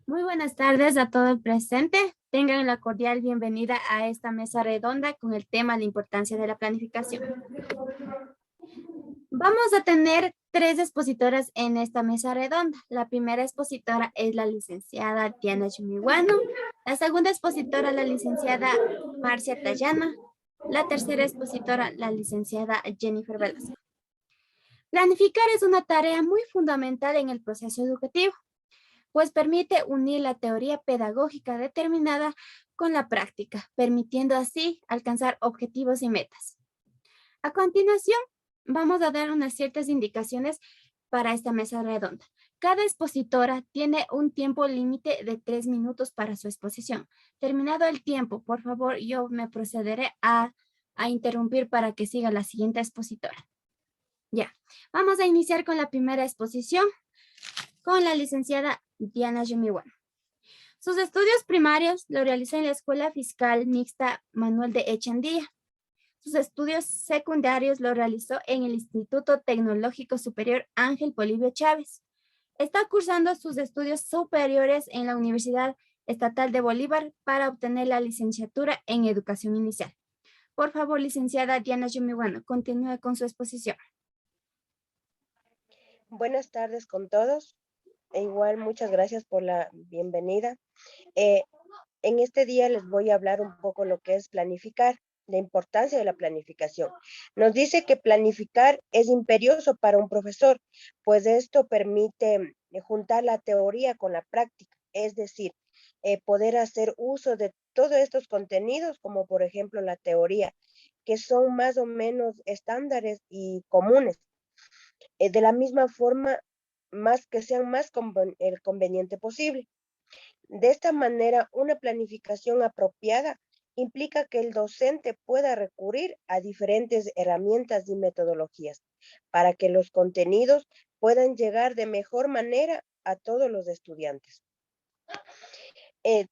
Muy buenas tardes a todo el presente. Tengan la cordial bienvenida a esta mesa redonda con el tema la importancia de la planificación. Vamos a tener tres expositoras en esta mesa redonda. La primera expositora es la licenciada Diana Yumiwano, la segunda expositora la licenciada Marcia Tayana, la tercera expositora la licenciada Jennifer Velasco. Planificar es una tarea muy fundamental en el proceso educativo, pues permite unir la teoría pedagógica determinada con la práctica, permitiendo así alcanzar objetivos y metas. A continuación, vamos a dar unas ciertas indicaciones para esta mesa redonda. Cada expositora tiene un tiempo límite de 3 minutos para su exposición. Terminado el tiempo, por favor, yo me procederé a interrumpir para que siga la siguiente expositora. Ya, vamos a iniciar con la primera exposición con la licenciada Diana Yumiwan. Sus estudios primarios lo realizó en la Escuela Fiscal Mixta Manuel de Echandía. Sus estudios secundarios lo realizó en el Instituto Tecnológico Superior Ángel Polibio Chávez. Está cursando sus estudios superiores en la Universidad Estatal de Bolívar para obtener la licenciatura en Educación Inicial. Por favor, licenciada Diana Yumiwan, continúe con su exposición. Buenas tardes con todos. E igual, muchas gracias por la bienvenida. En este día les voy a hablar un poco lo que es planificar, la importancia de la planificación. Nos dice que planificar es imperioso para un profesor, pues esto permite juntar la teoría con la práctica, es decir, poder hacer uso de todos estos contenidos, como por ejemplo la teoría, que son más o menos estándares y comunes. De la misma forma, más que sean más conveniente posible. De esta manera, una planificación apropiada implica que el docente pueda recurrir a diferentes herramientas y metodologías para que los contenidos puedan llegar de mejor manera a todos los estudiantes.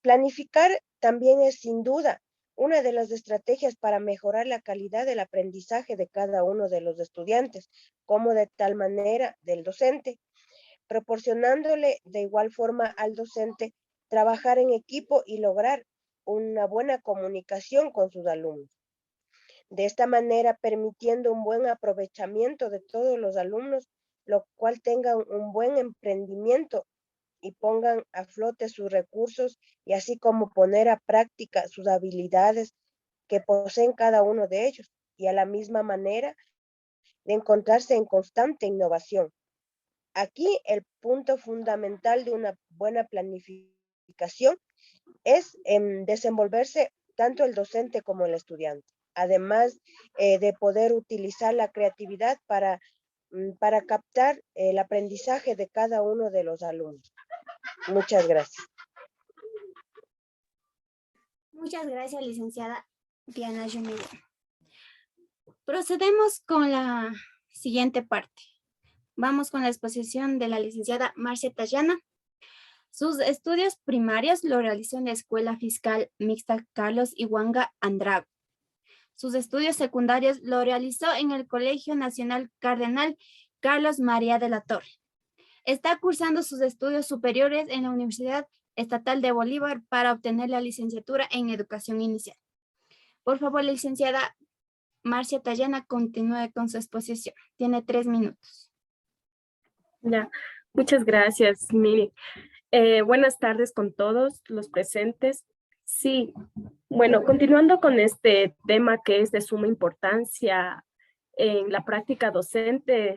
Planificar también es sin duda una de las estrategias para mejorar la calidad del aprendizaje de cada uno de los estudiantes, como de tal manera del docente, proporcionándole de igual forma al docente trabajar en equipo y lograr una buena comunicación con sus alumnos. De esta manera, permitiendo un buen aprovechamiento de todos los alumnos, lo cual tengan un buen emprendimiento y pongan a flote sus recursos y así como poner a práctica sus habilidades que poseen cada uno de ellos y a la misma manera de encontrarse en constante innovación. Aquí el punto fundamental de una buena planificación es desenvolverse tanto el docente como el estudiante, además de poder utilizar la creatividad para captar el aprendizaje de cada uno de los alumnos. Muchas gracias. Muchas gracias, licenciada Diana Yumiwan. Procedemos con la siguiente parte. Vamos con la exposición de la licenciada Marcia Tayana. Sus estudios primarios lo realizó en la Escuela Fiscal Mixta Carlos Iwanga Andrade. Sus estudios secundarios lo realizó en el Colegio Nacional Cardenal Carlos María de la Torre. Está cursando sus estudios superiores en la Universidad Estatal de Bolívar para obtener la licenciatura en Educación Inicial. Por favor, licenciada Marcia Tayana, continúe con su exposición. Tiene 3 minutos. Ya, muchas gracias, Miri. Buenas tardes con todos los presentes. Sí, bueno, continuando con este tema que es de suma importancia en la práctica docente,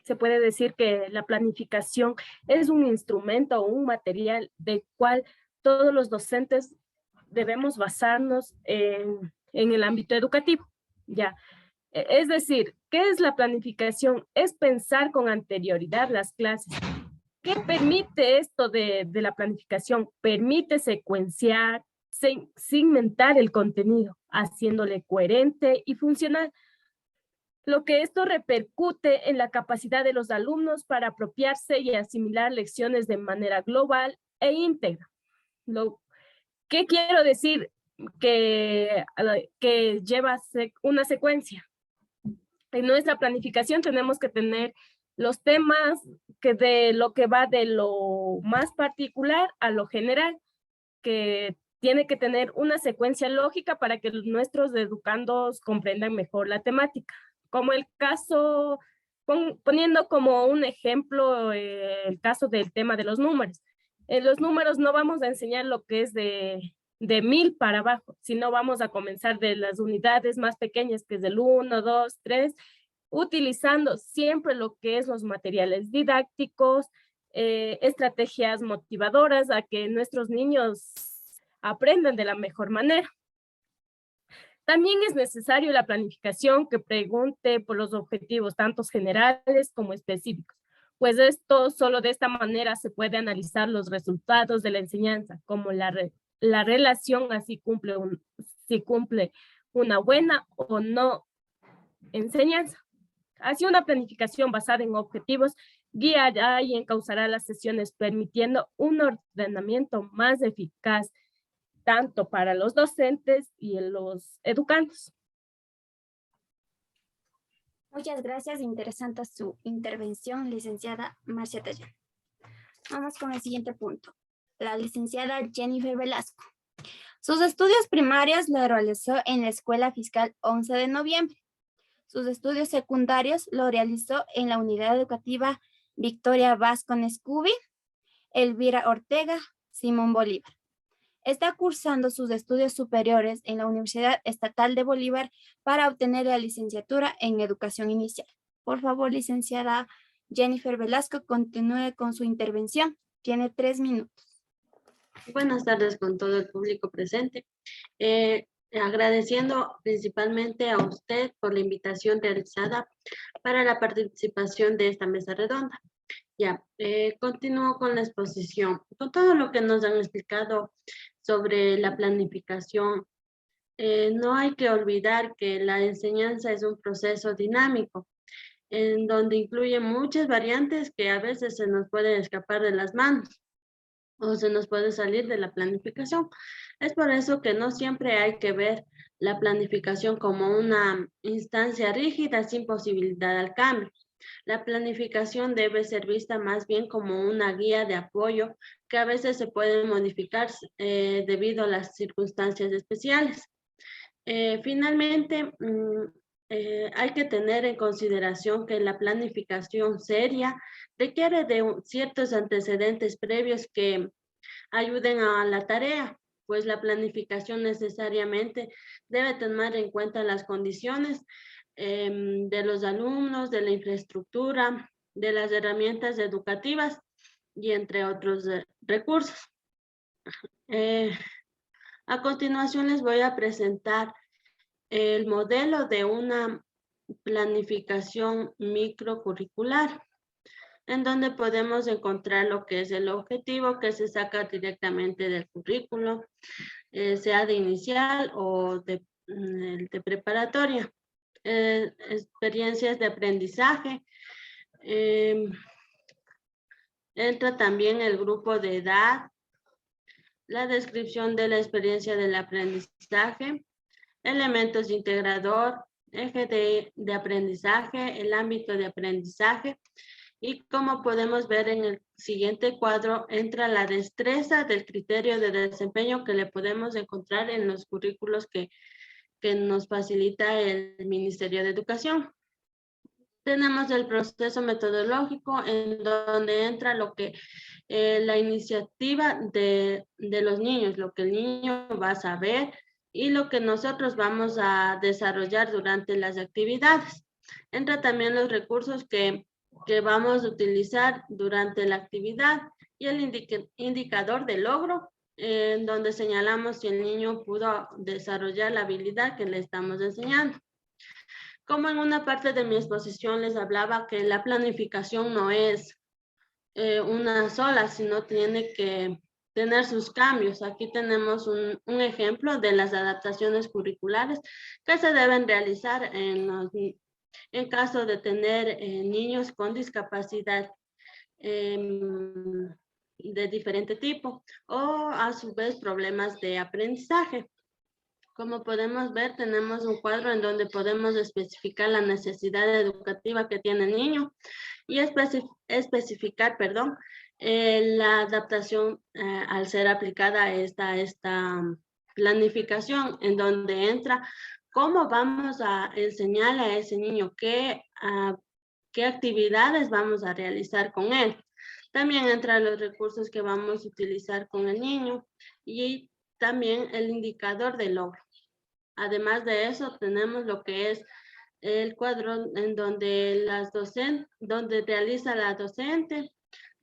se puede decir que la planificación es un instrumento o un material del cual todos los docentes debemos basarnos en el ámbito educativo. Ya. Es decir, ¿qué es la planificación? Es pensar con anterioridad las clases. ¿Qué permite esto de la planificación? Permite secuenciar, segmentar el contenido, haciéndole coherente y funcional. Lo que esto repercute en la capacidad de los alumnos para apropiarse y asimilar lecciones de manera global e íntegra. ¿Qué quiero decir? Que lleva una secuencia. En nuestra planificación tenemos que tener los temas que de lo que va de lo más particular a lo general, que tiene que tener una secuencia lógica para que nuestros educandos comprendan mejor la temática. Como el caso, poniendo como un ejemplo el caso del tema de los números. En los números no vamos a enseñar lo que es de 1000 para abajo, sino vamos a comenzar de las unidades más pequeñas, que es del 1, 2, 3, utilizando siempre lo que es los materiales didácticos, estrategias motivadoras a que nuestros niños aprendan de la mejor manera. También es necesario la planificación que pregunte por los objetivos, tanto generales como específicos, pues esto solo de esta manera se puede analizar los resultados de la enseñanza, como la relación así si cumple una buena o no enseñanza. Así una planificación basada en objetivos guiará y encauzará las sesiones, permitiendo un ordenamiento más eficaz tanto para los docentes y los educandos. Muchas gracias. Interesante su intervención, licenciada Marcia Tallán. Vamos con el siguiente punto. La licenciada Jennifer Velasco. Sus estudios primarios los realizó en la Escuela Fiscal 11 de noviembre. Sus estudios secundarios lo realizó en la Unidad Educativa Victoria Vasco Nescubi, Elvira Ortega, Simón Bolívar. Está cursando sus estudios superiores en la Universidad Estatal de Bolívar para obtener la licenciatura en Educación Inicial. Por favor, licenciada Jennifer Velasco, continúe con su intervención. Tiene 3 minutos. Buenas tardes con todo el público presente. Agradeciendo principalmente a usted por la invitación realizada para la participación de esta mesa redonda. Ya, continúo con la exposición. Con todo lo que nos han explicado sobre la planificación, no hay que olvidar que la enseñanza es un proceso dinámico, en donde incluye muchas variantes que a veces se nos pueden escapar de las manos o se nos puede salir de la planificación. Es por eso que no siempre hay que ver la planificación como una instancia rígida sin posibilidad al cambio. La planificación debe ser vista más bien como una guía de apoyo que a veces se puede modificar debido a las circunstancias especiales. Finalmente, hay que tener en consideración que la planificación seria requiere de ciertos antecedentes previos que ayuden a la tarea, pues la planificación necesariamente debe tomar en cuenta las condiciones de los alumnos, de la infraestructura, de las herramientas educativas y entre otros recursos. A continuación les voy a presentar el modelo de una planificación microcurricular, en donde podemos encontrar lo que es el objetivo que se saca directamente del currículo, sea de inicial o de preparatoria. Experiencias de aprendizaje. Entra también el grupo de edad, la descripción de la experiencia del aprendizaje, elementos de integrador, eje de aprendizaje, el ámbito de aprendizaje, y como podemos ver en el siguiente cuadro, entra la destreza del criterio de desempeño que le podemos encontrar en los currículos que nos facilita el Ministerio de Educación. Tenemos el proceso metodológico en donde entra lo que la iniciativa de los niños, lo que el niño va a saber y lo que nosotros vamos a desarrollar durante las actividades. Entra también los recursos que vamos a utilizar durante la actividad y el indicador de logro, en donde señalamos si el niño pudo desarrollar la habilidad que le estamos enseñando. Como en una parte de mi exposición les hablaba que la planificación no es una sola, sino tiene que tener sus cambios. Aquí tenemos un ejemplo de las adaptaciones curriculares que se deben realizar en caso de tener niños con discapacidad de diferente tipo o a su vez problemas de aprendizaje. Como podemos ver, tenemos un cuadro en donde podemos especificar la necesidad educativa que tiene el niño y especificar, la adaptación al ser aplicada esta planificación, en donde entra cómo vamos a enseñarle a ese niño qué actividades vamos a realizar con él. También entran los recursos que vamos a utilizar con el niño y también el indicador de logro. Además de eso, tenemos lo que es el cuadro en donde donde realiza la docente,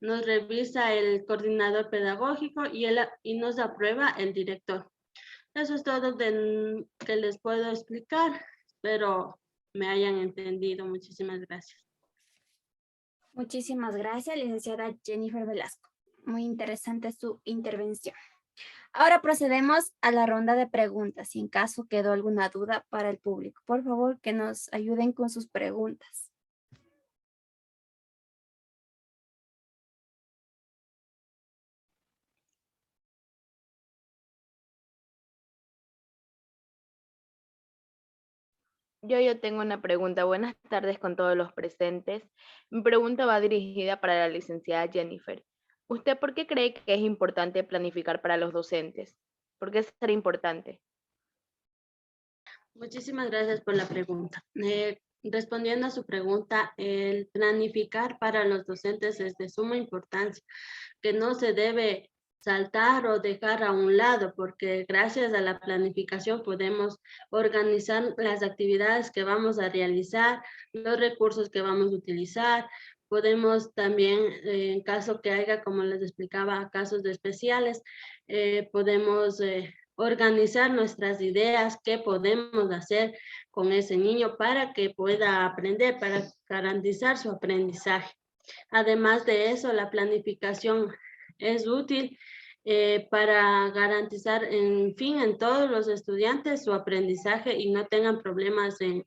nos revisa el coordinador pedagógico y nos aprueba el director. Eso es todo que les puedo explicar. Espero me hayan entendido. Muchísimas gracias. Muchísimas gracias, licenciada Jennifer Velasco. Muy interesante su intervención. Ahora procedemos a la ronda de preguntas. Si en caso quedó alguna duda para el público, por favor que nos ayuden con sus preguntas. Yo tengo una pregunta. Buenas tardes con todos los presentes. Mi pregunta va dirigida para la licenciada Jennifer. ¿Usted por qué cree que es importante planificar para los docentes? ¿Por qué será importante? Muchísimas gracias por la pregunta. Respondiendo a su pregunta, el planificar para los docentes es de suma importancia, que no se debe saltar o dejar a un lado, porque gracias a la planificación podemos organizar las actividades que vamos a realizar, los recursos que vamos a utilizar. Podemos también, en caso que haya, como les explicaba, casos especiales, podemos organizar nuestras ideas, qué podemos hacer con ese niño para que pueda aprender, para garantizar su aprendizaje. Además de eso, la planificación es útil para garantizar, en todos los estudiantes su aprendizaje y no tengan problemas en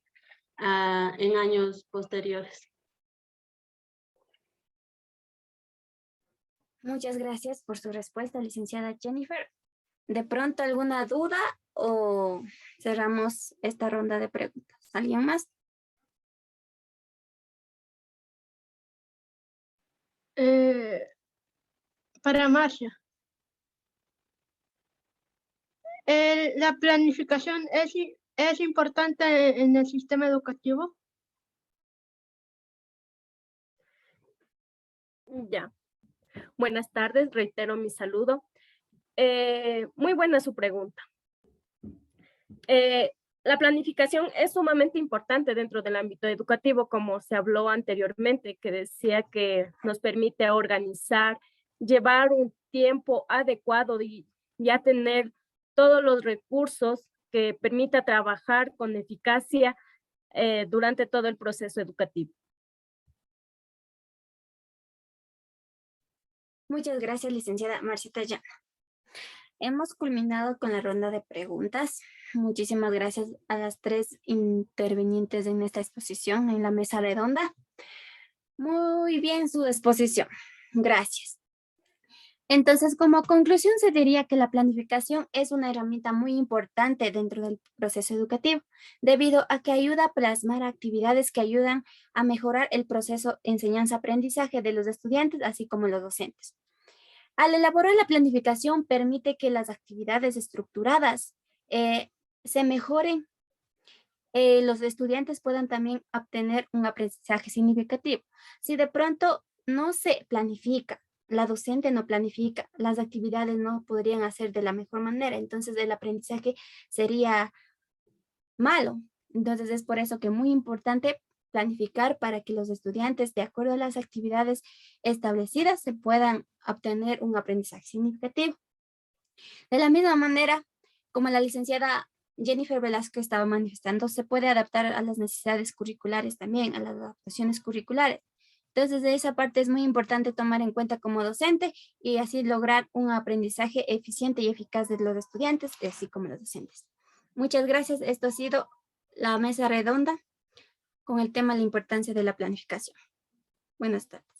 años posteriores. Muchas gracias por su respuesta, licenciada Jennifer. ¿De pronto alguna duda o cerramos esta ronda de preguntas? ¿Alguien más? Para Marcia. ¿La planificación es importante en el sistema educativo? Ya. Buenas tardes, reitero mi saludo. Muy buena su pregunta. La planificación es sumamente importante dentro del ámbito educativo, como se habló anteriormente, que decía que nos permite organizar, llevar un tiempo adecuado y ya tener todos los recursos que permita trabajar con eficacia durante todo el proceso educativo. Muchas gracias, licenciada Marcia Tallana. Hemos culminado con la ronda de preguntas. Muchísimas gracias a las 3 intervinientes en esta exposición, en la mesa redonda. Muy bien su exposición. Gracias. Entonces, como conclusión, se diría que la planificación es una herramienta muy importante dentro del proceso educativo, debido a que ayuda a plasmar actividades que ayudan a mejorar el proceso enseñanza-aprendizaje de los estudiantes, así como los docentes. Al elaborar la planificación, permite que las actividades estructuradas se mejoren, los estudiantes puedan también obtener un aprendizaje significativo. Si de pronto no se planifica, la docente no planifica, las actividades no podrían hacer de la mejor manera, entonces el aprendizaje sería malo. Entonces es por eso que es muy importante planificar para que los estudiantes, de acuerdo a las actividades establecidas, se puedan obtener un aprendizaje significativo. De la misma manera, como la licenciada Jennifer Velasco estaba manifestando, se puede adaptar a las necesidades curriculares también, a las adaptaciones curriculares. Entonces, de esa parte es muy importante tomar en cuenta como docente y así lograr un aprendizaje eficiente y eficaz de los estudiantes, así como los docentes. Muchas gracias. Esto ha sido la mesa redonda con el tema de la importancia de la planificación. Buenas tardes.